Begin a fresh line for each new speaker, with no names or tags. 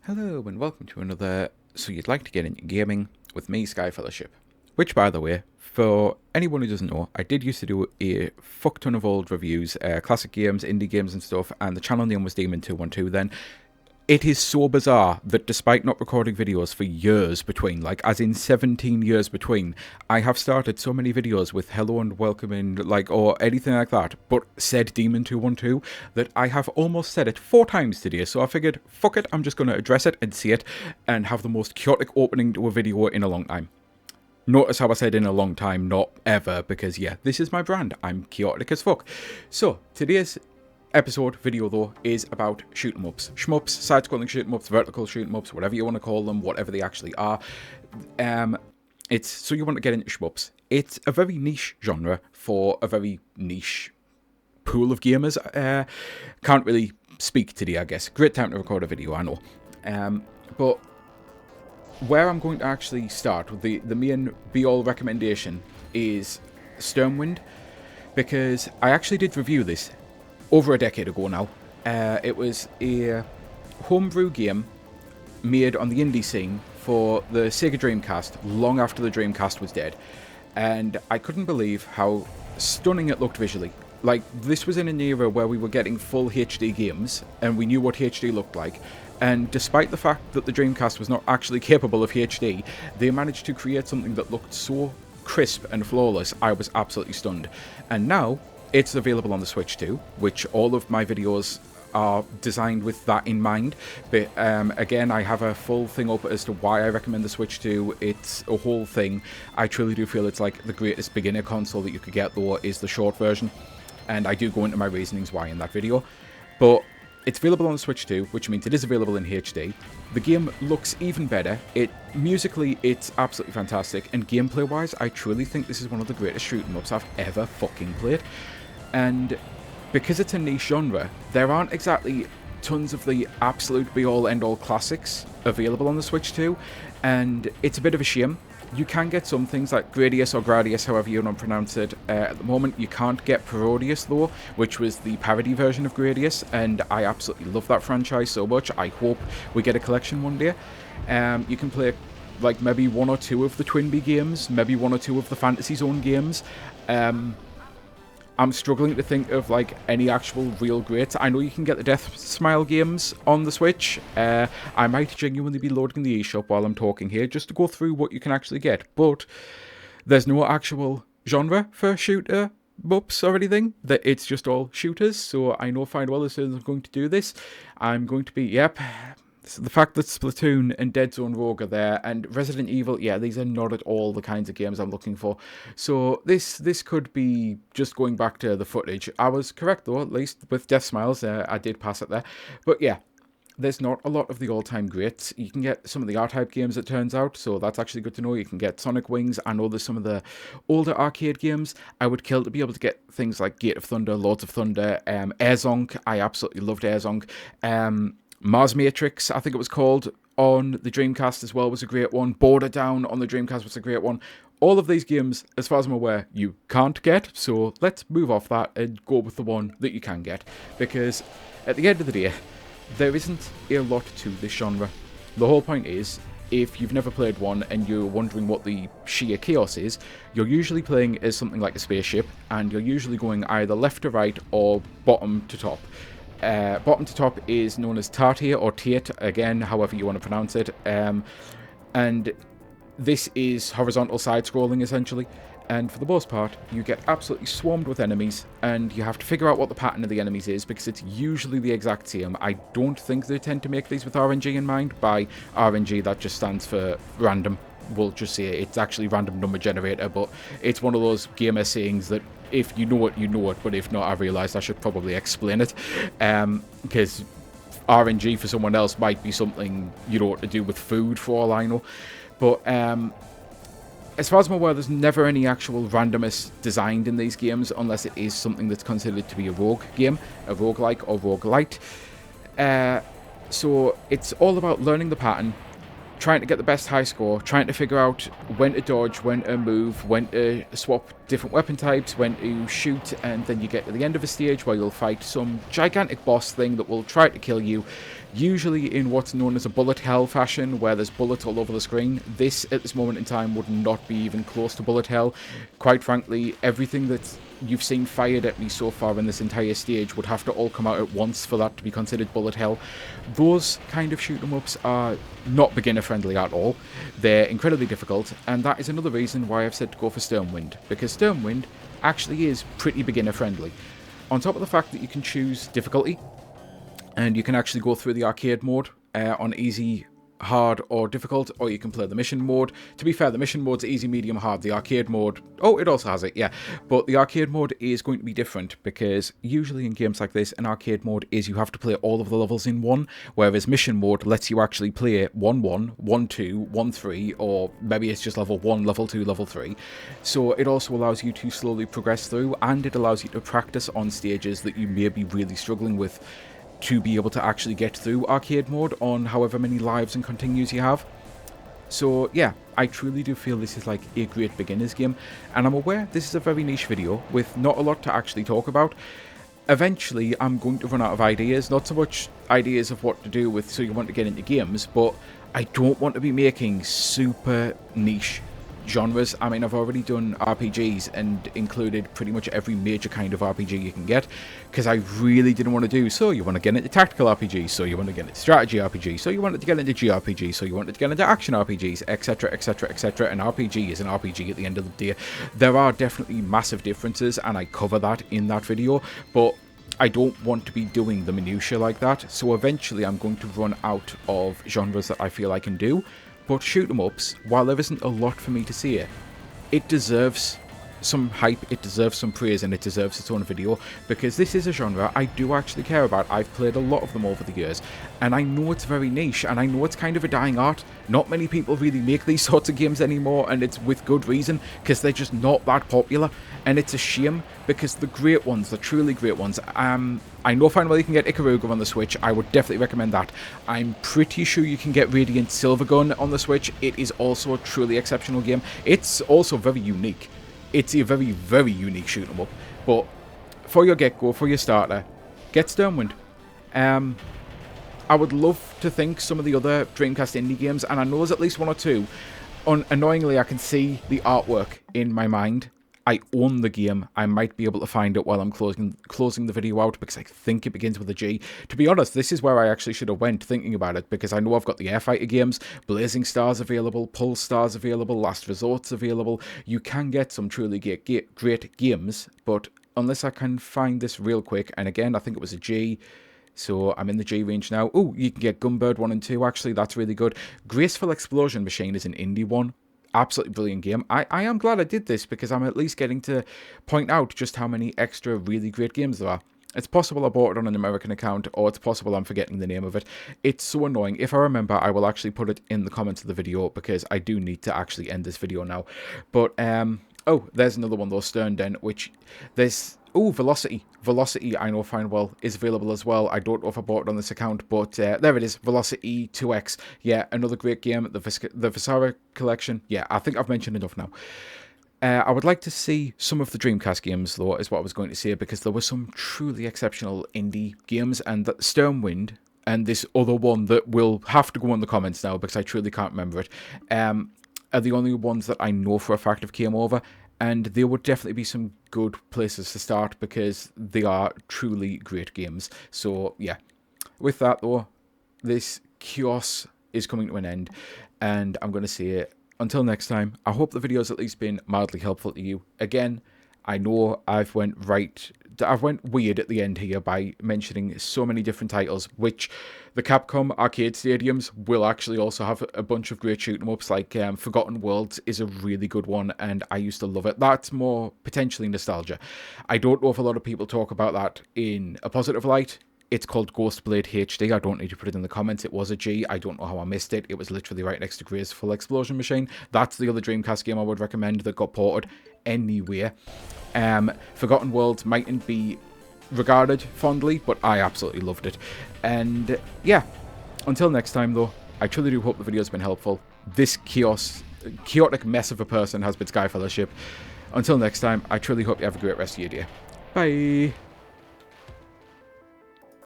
Hello and welcome to another So You'd Like to Get Into Gaming with me, Sky Fellowship. Which, by the way, for anyone who doesn't know, I did used to do a fuck ton of old reviews, classic games, indie games and stuff, and the channel name was Demon212 then. It is so bizarre that despite not recording videos for years between, like as in 17 years between, I have started so many videos with hello and welcome in, like, or anything like that, but said Demon212, that I have almost said it 4 times today, so I figured, fuck it, I'm just going to address it and see it, and have the most chaotic opening to a video in a long time. Notice how I said in a long time, not ever, because yeah, this is my brand, I'm chaotic as fuck. So, today's episode video though is about shoot 'em ups, shmups, side-scrolling shoot 'em ups, vertical shoot 'em ups, whatever you want to call them, whatever they actually are. It's so you want to get into shmups. It's a very niche genre for a very niche pool of gamers. Can't really speak today, I guess. Great time to record a video, I know. But where I'm going to actually start with the main be-all recommendation is Stormwind, because I actually did review this over a decade ago now. It was a homebrew game made on the indie scene for the Sega Dreamcast long after the Dreamcast was dead, and I couldn't believe how stunning it looked visually. Like, this was in an era where we were getting full HD games and we knew what HD looked like, and despite the fact that the Dreamcast was not actually capable of HD, they managed to create something that looked so crisp and flawless. I was absolutely stunned. And now it's available on the Switch too, which all of my videos are designed with that in mind. But again, I have a full thing up as to why I recommend the Switch 2. It's a whole thing. I truly do feel it's like the greatest beginner console that you could get, though, is the short version. And I do go into my reasonings why in that video. But it's available on the Switch 2, which means it is available in HD. The game looks even better. Musically, it's absolutely fantastic. And gameplay-wise, I truly think this is one of the greatest shoot 'em ups I've ever fucking played. And because it's a niche genre, there aren't exactly tons of the absolute be-all end-all classics available on the Switch 2, and it's a bit of a shame. You can get some things like Gradius or Gradius, however you want to pronounce it. At the moment, you can't get Parodius, though, which was the parody version of Gradius, and I absolutely love that franchise so much. I hope we get a collection one day. You can play like maybe 1 or 2 of the Twinbee games, maybe 1 or 2 of the Fantasy Zone games. I'm struggling to think of like any actual real greats. I know you can get the Death Smile games on the Switch. I might genuinely be loading the eShop while I'm talking here just to go through what you can actually get. But there's no actual genre for shooter MUPS or anything. That it's just all shooters. So I know fine well as soon as I'm going to do this, I'm going to be, yep. So the fact that Splatoon and Dead Zone Rogue are there, and Resident Evil, yeah, these are not at all the kinds of games I'm looking for. So this could be just going back to the footage. I was correct, though, at least with Death Smiles. I did pass it there. But yeah, there's not a lot of the all-time greats. You can get some of the R-Type games, it turns out, so that's actually good to know. You can get Sonic Wings. I know there's some of the older arcade games. I would kill to be able to get things like Gate of Thunder, Lords of Thunder, Air Zonk. I absolutely loved Air Zonk. Mars Matrix, I think it was called, on the Dreamcast as well was a great one. Border Down on the Dreamcast was a great one. All of these games, as far as I'm aware, you can't get, so let's move off that and go with the one that you can get. Because at the end of the day, there isn't a lot to this genre. The whole point is, if you've never played one and you're wondering what the sheer chaos is, you're usually playing as something like a spaceship, and you're usually going either left to right or bottom to top. Bottom to top is known as Tartier or Tate, again, however you want to pronounce it. And this is horizontal side-scrolling, essentially. And for the most part, you get absolutely swarmed with enemies, and you have to figure out what the pattern of the enemies is, because it's usually the exact same. I don't think they tend to make these with RNG in mind. By RNG, that just stands for random. We'll just say it's actually random number generator, but it's one of those gamer sayings that if you know it, you know it, but if not, I realised I should probably explain it, because RNG for someone else might be something, you know, to do with food for all I know. But as far as I'm aware, there's never any actual randomness designed in these games, unless it is something that's considered to be a rogue game, a roguelike or roguelite. So it's all about learning the pattern, trying to get the best high score, trying to figure out when to dodge, when to move, when to swap different weapon types, when to shoot, and then you get to the end of a stage where you'll fight some gigantic boss thing that will try to kill you, usually in what's known as a bullet hell fashion, where there's bullets all over the screen. This, at this moment in time, would not be even close to bullet hell. Quite frankly, everything that you've seen fired at me so far in this entire stage would have to all come out at once for that to be considered bullet hell. Those kind of shoot 'em ups are not beginner friendly at all. They're incredibly difficult, and that is another reason why I've said to go for Stormwind, because Stormwind actually is pretty beginner friendly. On top of the fact that you can choose difficulty, and you can actually go through the arcade mode on easy, hard, or difficult, or you can play the mission mode. To be fair, the mission mode's easy, medium, hard. The arcade mode, oh, it also has it, yeah. But the arcade mode is going to be different, because usually in games like this, an arcade mode is you have to play all of the levels in one, whereas mission mode lets you actually play 1-1, 1-2, 1-3, or maybe it's just level 1, level 2, level 3. So it also allows you to slowly progress through, and it allows you to practice on stages that you may be really struggling with, to be able to actually get through arcade mode on however many lives and continues you have. So yeah, I truly do feel this is like a great beginner's game, and I'm aware this is a very niche video with not a lot to actually talk about. Eventually I'm going to run out of ideas, not so much ideas of what to do with so you want to get into games, but I don't want to be making super niche genres. I mean, I've already done RPGs and included pretty much every major kind of RPG you can get, because I really didn't want to do, so you want to get into tactical RPGs, so you want to get into strategy RPGs, so you wanted to get into JRPGs, so you wanted to get into action RPGs, etc, etc, etc. An RPG is an RPG at the end of the day. There are definitely massive differences, and I cover that in that video, but I don't want to be doing the minutiae like that, so eventually I'm going to run out of genres that I feel I can do. But shoot 'em ups, while there isn't a lot for me to say, it deserves some hype, it deserves some praise, and it deserves its own video, because this is a genre I do actually care about. I've played a lot of them over the years, and I know it's very niche, and I know it's kind of a dying art. Not many people really make these sorts of games anymore, and it's with good reason, because they're just not that popular, and it's a shame, because the great ones, the truly great ones, I know finally you can get Ikaruga on the Switch. I would definitely recommend that. I'm pretty sure you can get Radiant Silvergun on the Switch. It is also a truly exceptional game. It's also very unique. It's a very, very unique shoot 'em up. But for your get-go, for your starter, get Stormwind. I would love to think some of the other Dreamcast indie games, and I know there's at least one or two. Annoyingly, I can see the artwork in my mind. I own the game. I might be able to find it while I'm closing the video out, because I think it begins with a G. To be honest, this is where I actually should have went thinking about it, because I know I've got the Airfighter games, Blazing Stars available, Pulse Stars available, Last Resorts available. You can get some truly great games, but unless I can find this real quick, and again, I think it was a G, so I'm in the G range now. Oh, you can get Gunbird 1 and 2, actually, that's really good. Graceful Explosion Machine is an indie one. Absolutely brilliant game. I am glad I did this, because I'm at least getting to point out just how many extra really great games there are. It's possible I bought it on an American account, or it's possible I'm forgetting the name of it. It's so annoying. If I remember, I will actually put it in the comments of the video, because I do need to actually end this video now. But, oh, there's another one though, Stern Den, which there's... Oh, Velocity. Velocity, I know fine well, is available as well. I don't know if I bought it on this account, but there it is. Velocity 2X. Yeah, another great game. The Visara Collection. Yeah, I think I've mentioned enough now. I would like to see some of the Dreamcast games, though, is what I was going to say, because there were some truly exceptional indie games, and that Stormwind and this other one that will have to go in the comments now, because I truly can't remember it, are the only ones that I know for a fact have came over. And there would definitely be some good places to start, because they are truly great games. So, yeah. With that, though, this chaos is coming to an end. And I'm going to say, until next time, I hope the video's at least been mildly helpful to you. Again, I know I've went weird at the end here by mentioning so many different titles, which the Capcom arcade stadiums will actually also have a bunch of great shoot 'em ups, like Forgotten Worlds is a really good one, and I used to love it. That's more potentially nostalgia. I don't know if a lot of people talk about that in a positive light. It's called Ghostblade HD. I don't need to put it in the comments. It was a G. I don't know how I missed it. It was literally right next to Graceful Explosion Machine. That's the other Dreamcast game I would recommend that got ported anywhere. Forgotten Worlds mightn't be regarded fondly, but I absolutely loved it. And yeah, until next time though, I truly do hope the video's been helpful. This chaotic mess of a person has been Sky Fellowship. Until next time, I truly hope you have a great rest of your day. Bye.